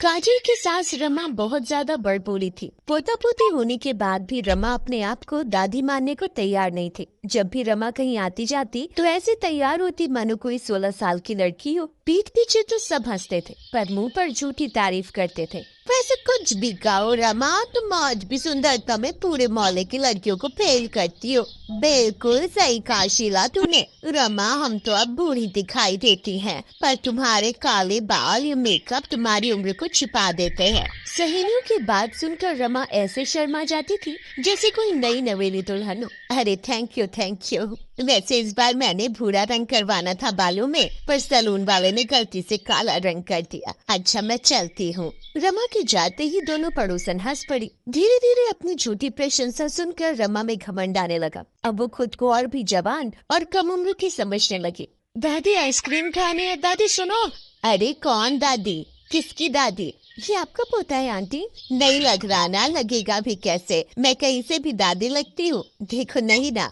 काजल की सास रमा बहुत ज्यादा बड़बोली थी। पोता पोती होने के बाद भी रमा अपने आप को दादी मानने को तैयार नहीं थी। जब भी रमा कहीं आती जाती तो ऐसे तैयार होती मानो कोई 16 साल की लड़की हो। पीठ पीछे तो सब हंसते थे पर मुंह पर झूठी तारीफ करते थे। वैसे कुछ भी कहो रमा, तुम आज भी सुंदरता में पूरे मोहल्ले की लड़कियों को फेल करती हो। बिल्कुल सही कहा शीला तूने। रमा, हम तो अब बूढ़ी दिखाई देती हैं, पर तुम्हारे काले बाल या मेकअप तुम्हारी उम्र को छिपा देते हैं। सहेलियों की बात सुनकर रमा ऐसे शर्मा जाती थी जैसे कोई नई नवेली दुल्हन हो। अरे थैंक यू थैंक यू। वैसे इस बार मैंने भूरा रंग करवाना था बालों में, पर सैलून वाले ने गलती से काला रंग कर दिया। अच्छा मैं चलती हूँ। रमा के जाते ही दोनों पड़ोसन हंस पड़ी। धीरे धीरे अपनी झूठी प्रशंसा सुनकर रमा में घमंड आने लगा। अब वो खुद को और भी जवान और कम उम्र की समझने लगी। दादी आइसक्रीम खानी है। दादी सुनो। अरे कौन दादी? किसकी दादी? ये आपका पोता है आंटी। नहीं लग रहा ना, लगेगा भी कैसे? मैं कहीं से भी दादी लगती हूँ? देखो नहीं ना,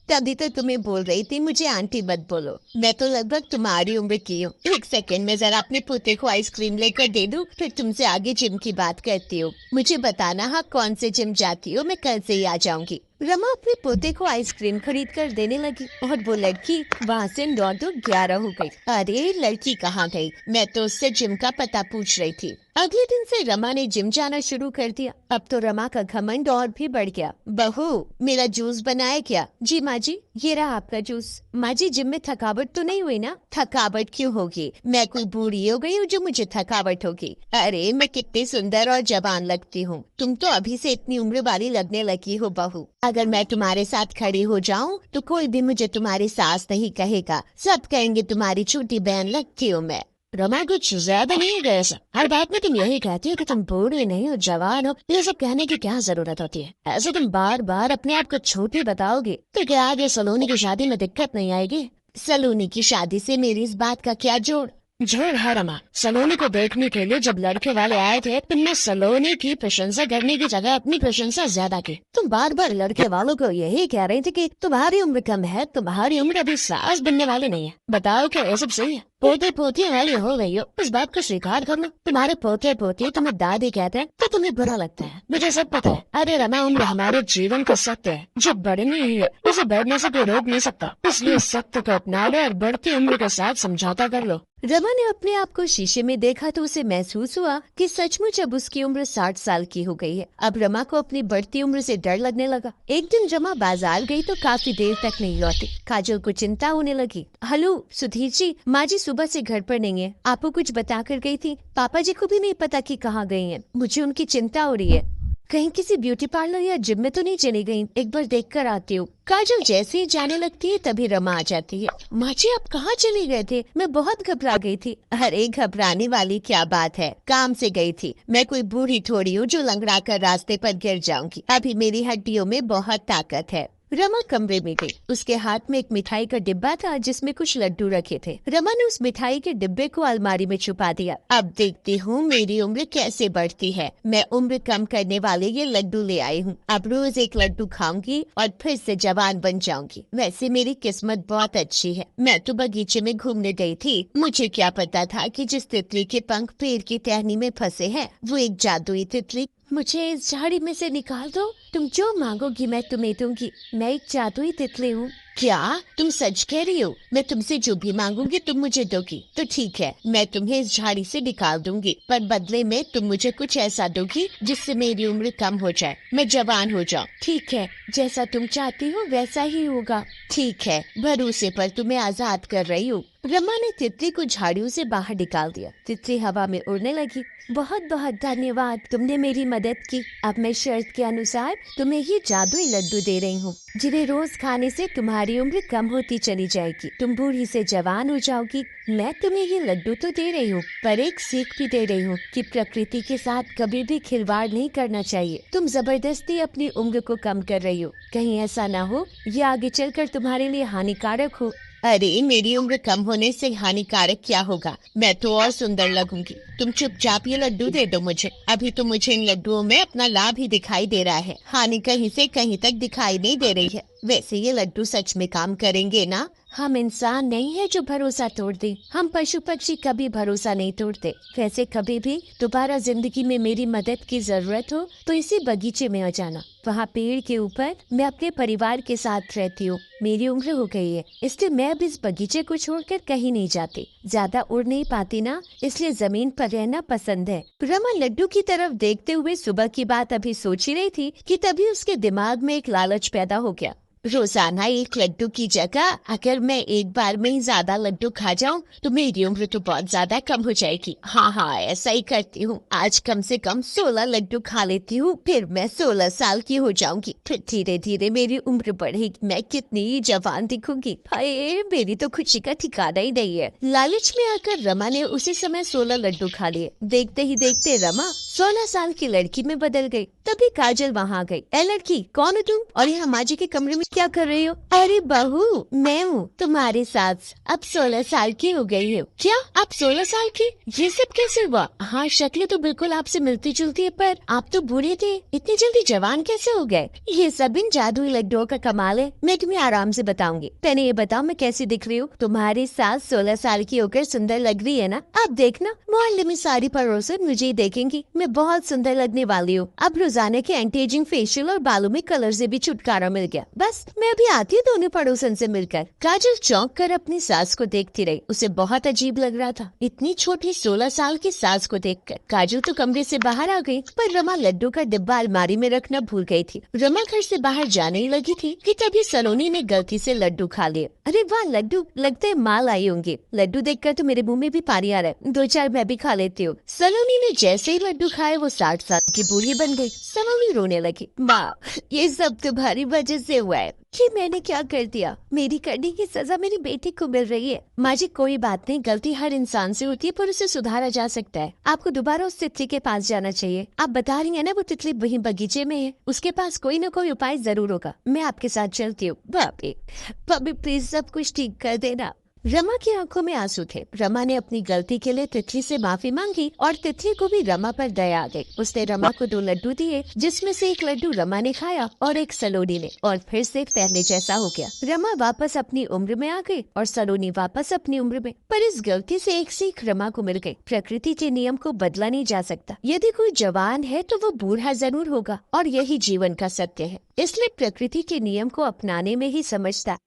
तभी तो तुम्हें बोल रही थी मुझे आंटी मत बोलो। मैं तो लगभग तुम्हारी उम्र की हूँ। एक सेकंड में जरा अपने पोते को आइसक्रीम लेकर दे दूँ, फिर तुमसे आगे जिम की बात करती हूँ। मुझे बताना हाँ कौन से जिम जाती हो, मैं कल से ही आ जाऊंगी। रमा अपने पोते को आइसक्रीम खरीद कर देने लगी और वो लड़की वहाँ से 9 तो 11 हो गई। अरे लड़की कहाँ गई? मैं तो उससे जिम का पता पूछ रही थी। अगले दिन से रमा ने जिम जाना शुरू कर दिया। अब तो रमा का घमंड और भी बढ़ गया। बहू, मेरा जूस बनाए क्या? जी माँ जी, ये रहा आपका जूस। माँ जी, जिम में थकावट तो नहीं हुई ना? थकावट क्यों होगी? मैं कोई बूढ़ी हो गई हूँ जो मुझे थकावट होगी? अरे मैं कितनी सुंदर और जवान लगती हूँ। तुम तो अभी से इतनी उम्र वाली लगने लगी हो बहू। अगर मैं तुम्हारे साथ खड़ी हो जाऊँ तो कोई भी मुझे तुम्हारी सास नहीं कहेगा, सब कहेंगे तुम्हारी छोटी बहन लगती हूँ मैं। रमा कुछ ज्यादा नहीं गए ऐसा? हर बात में तुम यही कहती हो कि तुम बूढ़ी नहीं हो, जवान हो। ये सब कहने की क्या जरूरत होती है? ऐसे तुम बार बार अपने आप को छोटी बताओगे तो क्या आगे सलोनी की शादी में दिक्कत नहीं आएगी? सलोनी की शादी से मेरी इस बात का क्या जोड़? जोड़ है रमा। सलोनी को देखने के लिए जब लड़के वाले आए थे तुमने सलोनी की प्रशंसा करने की जगह अपनी प्रशंसा ज्यादा की। तुम बार बार लड़के वालों को यही कह रही थी कि तुम्हारी उम्र कम है, तुम्हारी उम्र अभी सास बनने वाली नहीं है। बताओ क्या ये सब सही है? पोते पोती वाली हो गई हो, इस बात को स्वीकार कर लो। तुम्हारे पोते पोती तुम्हें दादी कहते हैं तो तुम्हें बुरा लगता है, मुझे सब पता है। अरे रमा, उम्र हमारे जीवन का सत्य है जो बढ़नी ही है, उसे बढ़ने से कोई रोक नहीं सकता। इसलिए सत्य को अपना लो और बढ़ती उम्र के साथ समझौता कर लो। रमा ने अपने आप को शीशे में देखा तो उसे महसूस हुआ कि सचमुच अब उसकी उम्र 60 साल की हो गई है। अब रमा को अपनी बढ़ती उम्र से डर लगने लगा। एक दिन रमा बाजार गई तो काफी देर तक नहीं लौटी। काजल को चिंता होने लगी। हेलो सुधीर जी, माँ जी सुबह से घर पर नहीं है। आपको कुछ बता कर गई थी? पापा जी को भी नहीं पता कि कहाँ गई हैं। मुझे उनकी चिंता हो रही है। कहीं किसी ब्यूटी पार्लर या जिम में तो नहीं चली गई? एक बार देख कर आती हूँ। काजल जैसे ही जाने लगती है तभी रमा आ जाती है। माँ जी आप कहाँ चली गए थे? मैं बहुत घबरा गई थी। अरे घबराने वाली क्या बात है, काम से गई थी। मैं कोई बूढ़ी थोड़ी हूँ जो लंगड़ा कर रास्ते पर गिर जाऊंगी। अभी मेरी हड्डियों में बहुत ताकत है। रमा कमरे में गई। उसके हाथ में एक मिठाई का डिब्बा था जिसमें कुछ लड्डू रखे थे। रमा ने उस मिठाई के डिब्बे को अलमारी में छुपा दिया। अब देखती हूँ मेरी उम्र कैसे बढ़ती है। मैं उम्र कम करने वाले ये लड्डू ले आई हूँ। अब रोज एक लड्डू खाऊंगी और फिर से जवान बन जाऊंगी। वैसे मेरी किस्मत बहुत अच्छी है। मैं तो बगीचे में घूमने गई थी। मुझे क्या पता था कि जिस तितली के पंख पेड़ की टहनी में फंसे हैं वो एक जादुई तितली। मुझे इस झाड़ी में से निकाल दो। तुम जो मांगोगी मैं तुम्हें दूंगी। मैं एक जादुई तितली हूँ। क्या तुम सच कह रही हो? मैं तुमसे जो भी मांगूंगी तुम मुझे दोगी? तो ठीक है, मैं तुम्हें इस झाड़ी से निकाल दूंगी, पर बदले में तुम मुझे कुछ ऐसा दोगी जिससे मेरी उम्र कम हो जाए, मैं जवान हो जाऊँ। ठीक है, जैसा तुम चाहती हो वैसा ही होगा। ठीक है, भरोसे पर तुम्हें आजाद कर रही हूँ। रमा ने तितली को झाड़ियों से बाहर निकाल दिया। तितली हवा में उड़ने लगी। बहुत बहुत धन्यवाद, तुमने मेरी मदद की। अब मैं शर्त के अनुसार तुम्हें ये जादुई लड्डू दे रही हूँ जिन्हें रोज खाने से तुम्हारी उम्र कम होती चली जाएगी। तुम बूढ़ी से जवान हो जाओगी। मैं तुम्हें ये लड्डू तो दे रही हूँ पर एक सीख भी दे रही हूँ कि प्रकृति के साथ कभी भी खिलवाड़ नहीं करना चाहिए। तुम जबरदस्ती अपनी उम्र को कम कर रही हो। कहीं ऐसा ना हो ये आगे चलकर तुम्हारे लिए हानिकारक हो। अरे मेरी उम्र कम होने से हानिकारक क्या होगा? मैं तो और सुंदर लगूंगी। तुम चुपचाप ये लड्डू दे दो मुझे। अभी तो मुझे इन लड्डुओं में अपना लाभ ही दिखाई दे रहा है, हानि कहीं से कहीं तक दिखाई नहीं दे रही है। वैसे ये लड्डू सच में काम करेंगे ना? हम इंसान नहीं है जो भरोसा तोड़ दे। हम पशु पक्षी कभी भरोसा नहीं तोड़ते। वैसे कभी भी दोबारा जिंदगी में मेरी मदद की जरूरत हो तो इसी बगीचे में आ जाना। वहाँ पेड़ के ऊपर मैं अपने परिवार के साथ रहती हूँ। मेरी उम्र हो गई है, इसलिए मैं अब इस बगीचे को छोड़कर कहीं नहीं जाती। ज्यादा उड़ नहीं पाती ना, इसलिए जमीन पर रहना पसंद है। रमा लड्डू की तरफ देखते हुए सुबह की बात अभी सोच ही रही थी कि तभी उसके दिमाग में एक लालच पैदा हो गया। रोजाना एक लड्डू की जगह अगर मैं एक बार में ही ज्यादा लड्डू खा जाऊं तो मेरी उम्र तो बहुत ज्यादा कम हो जाएगी। हाँ, ऐसा ही करती हूँ। आज कम से कम 16 लड्डू खा लेती हूँ, फिर मैं 16 साल की हो जाऊंगी। फिर धीरे धीरे मेरी उम्र बढ़ेगी, मैं कितनी जवान दिखूंगी। हाय, मेरी तो खुशी का ठिकाना ही नहीं है। लालच में आकर रमा ने उसी समय 16 लड्डू खा लिए। देखते ही देखते रमा 16 साल की लड़की में बदल गई। तभी काजल वहाँ आ गई। ए लड़की, कौन हो तुम और यहाँ माँ जी के कमरे में क्या कर रही हो? अरे बहू, मैं हूँ तुम्हारी सास। अब 16 साल की हो गई हो। क्या आप 16 साल की? ये सब कैसे हुआ? हाँ, शक्ल तो बिल्कुल आपसे मिलती जुलती है, पर आप तो बूढ़े थे, इतनी जल्दी जवान कैसे हो गए? ये सब इन जादुई लड्डुओं का कमाल है। मैं तुम्हें आराम से बताऊंगी। पहले ये बताओ मैं कैसी दिख रही हूँ? तुम्हारी सास 16 साल की होकर सुंदर लग रही है ना? अब देखना, मोहल्ले में सारी पड़ोसन मुझे ही देखेंगी। मैं बहुत सुंदर लगने वाली हूँ। अब रोजाना के एंटी एजिंग फेशियल और बालों में कलर से भी छुटकारा मिल गया। बस मैं अभी आती हूँ दोनों पड़ोसन से मिलकर। काजल चौंक कर अपनी सास को देखती रही। उसे बहुत अजीब लग रहा था, इतनी छोटी 16 साल की सास को देखकर। काजल तो कमरे से बाहर आ गई, पर रमा लड्डू का डिब्बा अलमारी में रखना भूल गई थी। रमा घर से बाहर जाने ही लगी थी कि तभी सलोनी ने गलती से लड्डू खा लिए। अरे वाह लड्डू, लगते है माल आई होंगी। लड्डू देखकर तो मेरे मुंह में भी पानी आ रहा है। 2-4 मैं भी खा लेती हूँ। सलोनी ने जैसे ही लड्डू खाए वो 60 साल की बूढ़ी बन गई। सलोनी रोने लगी। माँ, ये सब तुम्हारी वजह से हुआ है। कि मैंने क्या कर दिया? मेरी करने की सजा मेरी बेटी को मिल रही है। माँ जी, कोई बात नहीं, गलती हर इंसान से होती है, पर उसे सुधारा जा सकता है। आपको दोबारा उस तितली के पास जाना चाहिए। आप बता रही है ना वो तितली वहीं बगीचे में है, उसके पास कोई न कोई उपाय जरूर होगा। मैं आपके साथ चलती हूँ। भाभी प्लीज सब कुछ ठीक कर देना। रमा की आंखों में आंसू थे। रमा ने अपनी गलती के लिए तितली से माफी मांगी और तितली को भी रमा पर दया आ गई। उसने रमा को 2 लड्डू दिए, जिसमें से एक लड्डू रमा ने खाया और एक सलोनी ने, और फिर से पहले जैसा हो गया। रमा वापस अपनी उम्र में आ गई और सलोनी वापस अपनी उम्र में। पर इस गलती से एक सीख रमा को मिल गई। प्रकृति के नियम को बदला नहीं जा सकता। यदि कोई जवान है तो वो बूढ़ा जरूर होगा, और यही जीवन का सत्य है। इसलिए प्रकृति के नियम को अपनाने में ही समझता।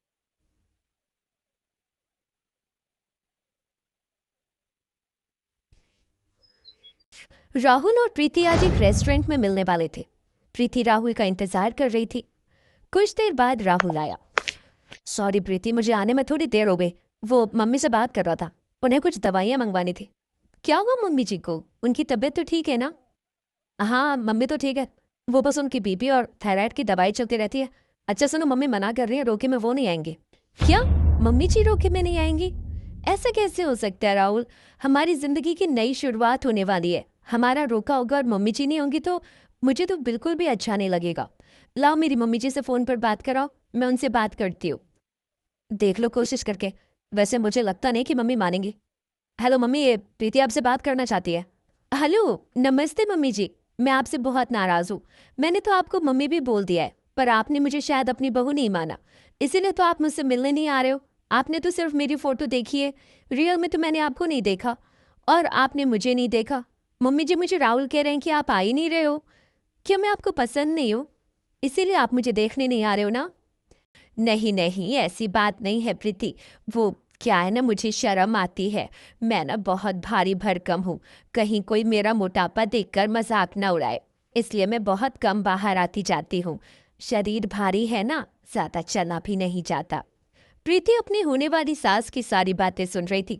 राहुल और प्रीति आज एक रेस्टोरेंट में मिलने वाले थे। प्रीति राहुल का इंतजार कर रही थी। कुछ देर बाद राहुल आया। सॉरी प्रीति, मुझे आने में थोड़ी देर हो गई। वो मम्मी से बात कर रहा था, उन्हें कुछ दवाइयाँ मंगवानी थी। क्या हुआ मम्मी जी को? उनकी तबीयत तो ठीक है ना? हाँ, मम्मी तो ठीक है। वो बस उनकी बीपी और थायराइड की दवाई चलती रहती है। अच्छा सुनो, मम्मी मना कर रही है, रोके में वो नहीं आएंगे। क्या? मम्मी जी रोके में नहीं आएंगी? ऐसा कैसे हो सकता है राहुल? हमारी जिंदगी की नई शुरुआत होने वाली है। हमारा रोका होगा और मम्मी जी नहीं होंगी तो मुझे तो बिल्कुल भी अच्छा नहीं लगेगा। लाओ मेरी मम्मी जी से फोन पर बात कराओ, मैं उनसे बात करती हूँ। देख लो कोशिश करके। वैसे मुझे लगता नहीं कि मम्मी मानेंगी। हेलो मम्मी, ये प्रीति आपसे बात करना चाहती है। हेलो, नमस्ते मम्मी जी। मैं आपसे बहुत नाराज हूँ। मैंने तो आपको मम्मी भी बोल दिया है, पर आपने मुझे शायद अपनी बहू नहीं माना, इसीलिए तो आप मुझसे मिलने नहीं आ रहे हो। आपने तो सिर्फ मेरी फोटो देखी है, रियल में तो मैंने आपको नहीं देखा, और आपने मुझे नहीं देखा। मम्मी जी, मुझे राहुल कह रहे हैं कि आप आ ही नहीं रहे हो। क्या मैं आपको पसंद नहीं हूँ, इसीलिए आप मुझे देखने नहीं आ रहे हो ना? नहीं नहीं, ऐसी बात नहीं है प्रीति। वो क्या है ना, मुझे शर्म आती है। मैं ना बहुत भारी भरकम हूँ, कहीं कोई मेरा मोटापा देखकर मजाक न उड़ाए, इसलिए मैं बहुत कम बाहर आती जाती हूँ। शरीर भारी है ना, ज्यादा चलना भी नहीं जाता। प्रीति अपनी होने वाली सास की सारी बातें सुन रही थी।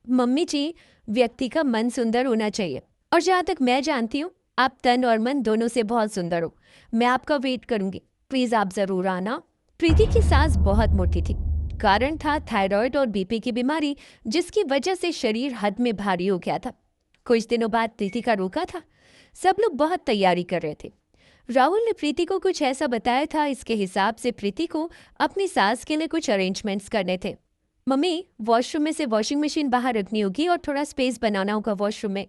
मम्मी जी, व्यक्ति का मन सुंदर होना चाहिए, और जहाँ तक मैं जानती हूँ आप तन और मन दोनों से बहुत सुंदर हो। मैं आपका वेट करूंगी, प्लीज आप जरूर आना। प्रीति की सास बहुत मोटी थी। कारण था थायराइड और बीपी की बीमारी, जिसकी वजह से शरीर हद में भारी हो गया था। कुछ दिनों बाद प्रीति का रोका था। सब लोग बहुत तैयारी कर रहे थे। राहुल ने प्रीति को कुछ ऐसा बताया था, इसके हिसाब से प्रीति को अपनी सास के लिए कुछ अरेंजमेंट्स करने थे। मम्मी, वॉशरूम में से वॉशिंग मशीन बाहर रखनी होगी और थोड़ा स्पेस बनाना होगा वॉशरूम में।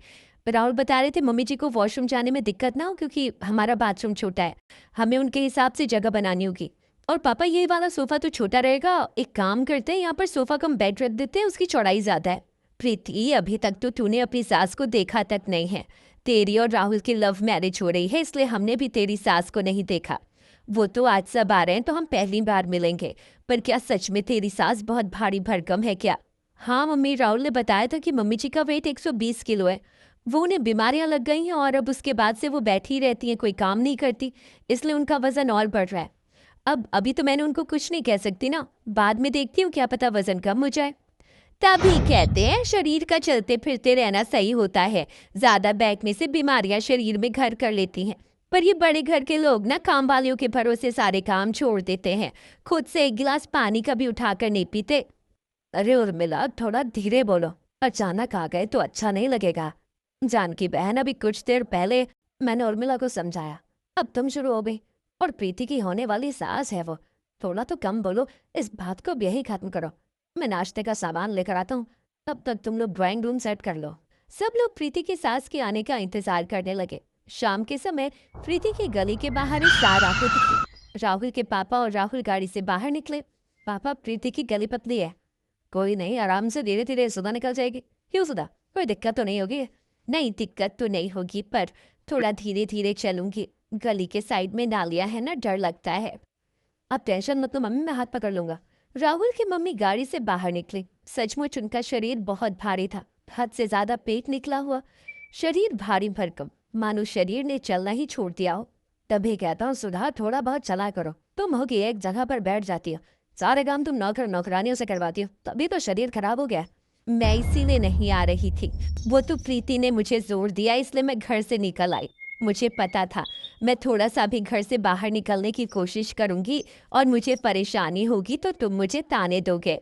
राहुल बता रहे थे मम्मी जी को वॉशरूम जाने में दिक्कत ना हो, क्योंकि हमारा बाथरूम छोटा है, हमें उनके हिसाब से जगह बनानी होगी। और पापा ये वाला सोफा तो छोटा रहेगा, एक काम करते हैं यहाँ पर सोफा कम बेड रख देते हैं, उसकी चौड़ाई ज्यादा है। प्रीति अभी तक तो तूने अपनी सास को देखा तक नहीं है। तेरी और राहुल की लव मैरिज हो रही है, इसलिए हमने भी तेरी सास को नहीं देखा। वो तो आज सब आ रहे हैं तो हम पहली बार मिलेंगे, पर क्या सच में तेरी सास बहुत भारी भरकम है क्या? हाँ मम्मी, राहुल ने बताया था कि मम्मी जी का वेट 120 किलो है। वो उन्हें बीमारियां लग गई हैं और अब उसके बाद से वो बैठी रहती हैं, कोई काम नहीं करती, इसलिए उनका वजन और बढ़ रहा है। अब अभी तो मैंने उनको कुछ नहीं कह सकती ना, बाद में देखती हूँ, क्या पता वजन कम हो जाए। तभी कहते हैं शरीर का चलते फिरते रहना सही होता है, ज्यादा बैठने से बीमारियां शरीर में घर कर लेती हैं। पर ये बड़े घर के लोग ना काम वालियों के भरोसे सारे काम छोड़ देते हैं, खुद से एक गिलास पानी का भी उठाकर नहीं पीते। अरे उर्मिला, थोड़ा धीरे बोलो, अचानक आ गए तो अच्छा नहीं लगेगा। जानकी बहन, अभी कुछ देर पहले मैंने उर्मिला को समझाया, अब तुम शुरू हो गई। और प्रीति की होने वाली सास है वो, थोड़ा तो कम बोलो, इस बात को भी यही खत्म करो। मैं नाश्ते का सामान लेकर आता हूँ, तब तक तुम लोग ड्राइंग रूम सेट कर लो। सब लोग प्रीति की सास के आने का इंतजार करने लगे। शाम के समय प्रीति की गली के बाहर एक कार आके दिखी। राहुल के पापा और राहुल गाड़ी से बाहर निकले। पापा, प्रीति की गली पतली है। कोई नहीं, आराम से धीरे धीरे सुधा निकल जाएगी। क्यों सुधा, कोई दिक्कत तो नहीं होगी? नहीं, दिक्कत तो नहीं होगी, पर थोड़ा धीरे धीरे चलूंगी। गली के साइड में नालियां है ना, डर लगता है। आप टेंशन मत लो मम्मी, मैं हाथ पकड़ लूंगा। राहुल की मम्मी गाड़ी से बाहर निकली। सचमुच उनका शरीर बहुत भारी था, हद से ज्यादा पेट निकला हुआ, शरीर भारी भरकम, मानो शरीर ने चलना ही छोड़ दिया हो। तभी कहता हूँ सुधा, थोड़ा बहुत चला करो, तुम होगी एक जगह पर बैठ जाती हो, सारे काम तुम नौकर नौकरानियों से करवाती हो, तभी तो शरीर खराब हो गया। मैं इसीलिए नहीं आ रही थी, वो तो प्रीति ने मुझे जोर दिया, इसलिए मैं घर से निकल आई। मुझे पता था मैं थोड़ा सा भी घर से बाहर निकलने की कोशिश करूंगी और मुझे परेशानी होगी तो तुम मुझे ताने दोगे।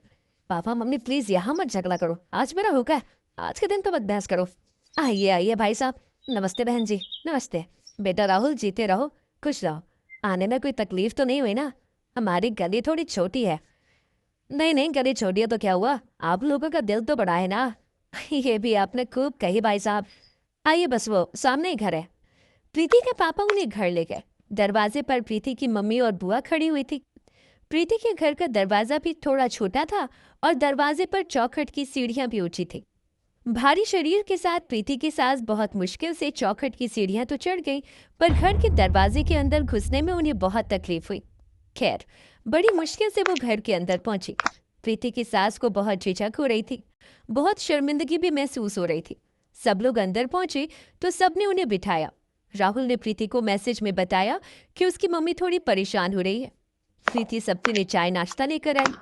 पापा मम्मी प्लीज यहाँ मत झगड़ा करो, आज मेरा होगा है, आज के दिन तो मत बहस करो। आइए आइए भाई साहब। नमस्ते बहन जी। नमस्ते बेटा राहुल, जीते रहो, खुश रहो। आने में कोई तकलीफ तो नहीं हुई ना? हमारी गली थोड़ी छोटी है। नहीं नहीं, गली छोटी है तो क्या हुआ, आप लोगों का दिल तो बड़ा है ना। ये भी आपने खूब कही भाई साहब। आइए बस, वो सामने ही घर है। प्रीति के पापा उन्हें घर ले गए। दरवाजे पर प्रीति की मम्मी और बुआ खड़ी हुई थी। प्रीति के घर का दरवाजा भी थोड़ा छोटा था और दरवाजे पर चौखट की सीढ़ियां भी ऊंची थी। भारी शरीर के साथ प्रीति की सास बहुत मुश्किल से चौखट की सीढ़ियां तो चढ़ गई, पर घर के दरवाजे के अंदर घुसने में उन्हें बहुत तकलीफ हुई। खैर, बड़ी मुश्किल से वो घर के अंदर पहुंची। प्रीति की सास को बहुत झिझक हो रही थी, बहुत शर्मिंदगी भी महसूस हो रही थी। सब लोग अंदर पहुंचे तो सबने उन्हें बिठाया। राहुल ने प्रीति को मैसेज में बताया कि उसकी मम्मी थोड़ी परेशान हो रही है। प्रीति सबके लिए चाय नाश्ता लेकर आई।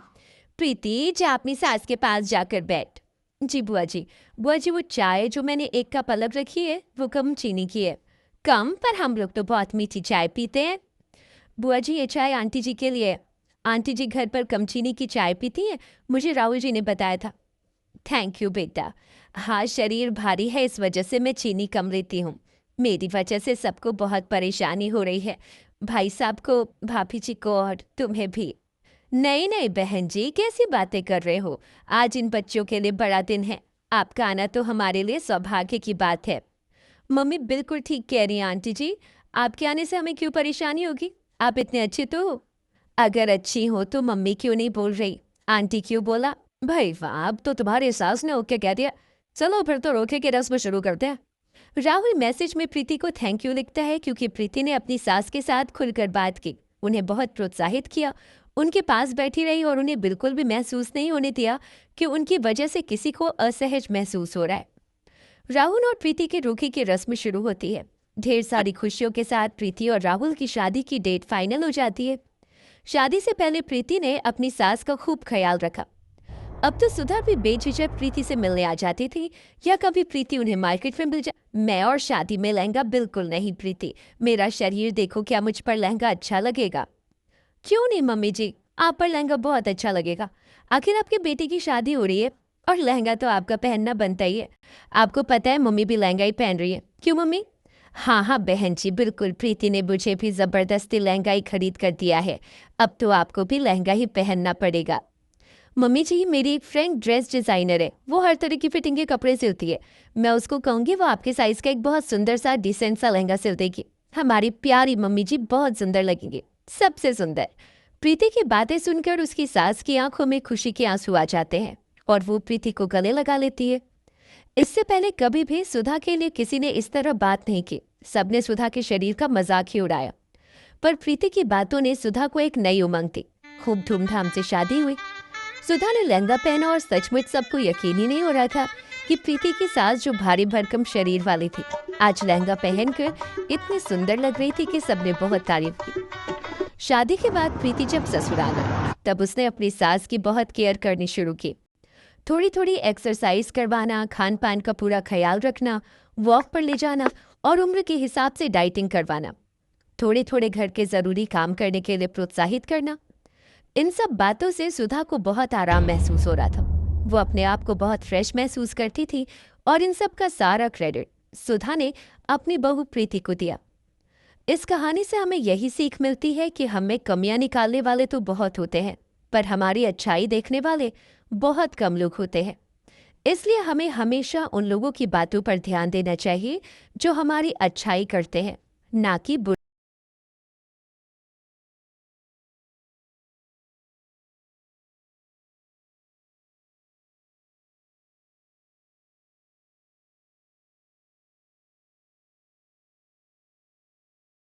प्रीति, जा अपनी सास के पास जाकर बैठ। जी बुआ जी। बुआ जी, वो चाय जो मैंने एक कप अलग रखी है वो कम चीनी की है। कम, पर हम लोग तो बहुत मीठी चाय पीते हैं। बुआ जी, ये चाय आंटी जी के लिए है। आंटी जी घर पर कम चीनी की चाय पीती हैं, मुझे राहुल जी ने बताया था। थैंक यू बेटा। हाँ, शरीर भारी है, इस वजह से मैं चीनी कम लेती हूँ। मेरी वजह से सबको बहुत परेशानी हो रही है, भाई साहब को, भाभी जी को और तुम्हें भी। नहीं नहीं बहन जी, कैसी बातें कर रहे हो, आज इन बच्चों के लिए बड़ा दिन है, आपका आना तो हमारे लिए सौभाग्य की बात है। मम्मी बिल्कुल ठीक कह रही हैं आंटी जी, आपके आने से हमें क्यों परेशानी होगी, आप इतने अच्छे तो हो। अगर अच्छी हो तो मम्मी क्यों नहीं बोल रही, आंटी क्यों बोला? भाई वाह, अब तो तुम्हारे सास ने ओके कह दिया। चलो फिर तो रोके के रस्म शुरू करते हैं। राहुल मैसेज में प्रीति को थैंक यू लिखता है क्योंकि प्रीति ने अपनी सास के साथ खुलकर बात की, उन्हें बहुत प्रोत्साहित किया, उनके पास बैठी रही और उन्हें बिल्कुल भी महसूस नहीं होने दिया कि उनकी वजह से किसी को असहज महसूस हो रहा है। राहुल और प्रीति के रोके की रस्म शुरू होती है। ढेर सारी खुशियों के साथ प्रीति और राहुल की शादी की डेट फाइनल हो जाती है। शादी से पहले प्रीति ने अपनी सास का खूब ख्याल रखा। अब तो सुधा भी बेझिझक प्रीति से मिलने आ जाती थी, या कभी प्रीति उन्हें मार्केट में मिल जा। मैं और शादी में लहंगा बिल्कुल नहीं प्रीति, मेरा शरीर देखो, क्या मुझ पर लहंगा अच्छा लगेगा? क्यों नहीं मम्मी जी, आप पर लहंगा बहुत अच्छा लगेगा, आखिर आपके बेटे की शादी हो रही है और लहंगा तो आपका पहनना बनता ही है। आपको पता है मम्मी भी लहंगा ही पहन रही है, क्यों मम्मी? हाँ हाँ बहन जी, बिल्कुल, प्रीति ने मुझे भी जबरदस्ती लहंगा ही खरीद कर दिया है, अब तो आपको भी लहंगा ही पहनना पड़ेगा। मम्मी जी, मेरी एक फ्रेंड ड्रेस डिज़ाइनर है, वो हर तरह की फिटिंग के कपड़े सिलती है, मैं उसको कहूँगी वो आपके साइज़ का एक बहुत सुंदर सा डिसेंट सा लहंगा सिल देगी। हमारी प्यारी मम्मी जी बहुत सुंदर लगेंगी, सबसे सुंदर। प्रीति की बातें सुनकर उसकी सास की आंखों में खुशी के आंसू आ जाते हैं और वो प्रीति को गले लगा लेती है। इससे पहले कभी भी सुधा के लिए किसी ने इस तरह बात नहीं की। सबने सुधा के शरीर का मजाक ही उड़ाया, पर प्रीति की बातों ने सुधा को एक नई उमंग दी। खूब धूमधाम से शादी हुई। सुधा ने लहंगा पहना और सचमुच सबको यकीन ही नहीं हो रहा था कि प्रीति की सास, जो भारी भरकम शरीर वाली थी, आज लहंगा पहनकर इतनी सुंदर लग रही थी कि सबने बहुत तारीफ की। शादी के बाद प्रीति जब ससुराल आई, तब उसने अपनी सास की बहुत केयर करनी शुरू की। थोड़ी थोड़ी एक्सरसाइज करवाना, खान पान का पूरा ख्याल रखना, वॉक पर ले जाना और उम्र के हिसाब से डाइटिंग करवाना, थोड़े थोड़े घर के जरूरी काम करने के लिए प्रोत्साहित करना। इन सब बातों से सुधा को बहुत आराम महसूस हो रहा था। वो अपने आप को बहुत फ्रेश महसूस करती थी और इन सब का सारा क्रेडिट सुधा ने अपनी बहू प्रीति को दिया। इस कहानी से हमें यही सीख मिलती है कि हमें कमियां निकालने वाले तो बहुत होते हैं, पर हमारी अच्छाई देखने वाले बहुत कम लोग होते हैं। इसलिए हमें हमेशा उन लोगों की बातों पर ध्यान देना चाहिए जो हमारी अच्छाई करते हैं, ना कि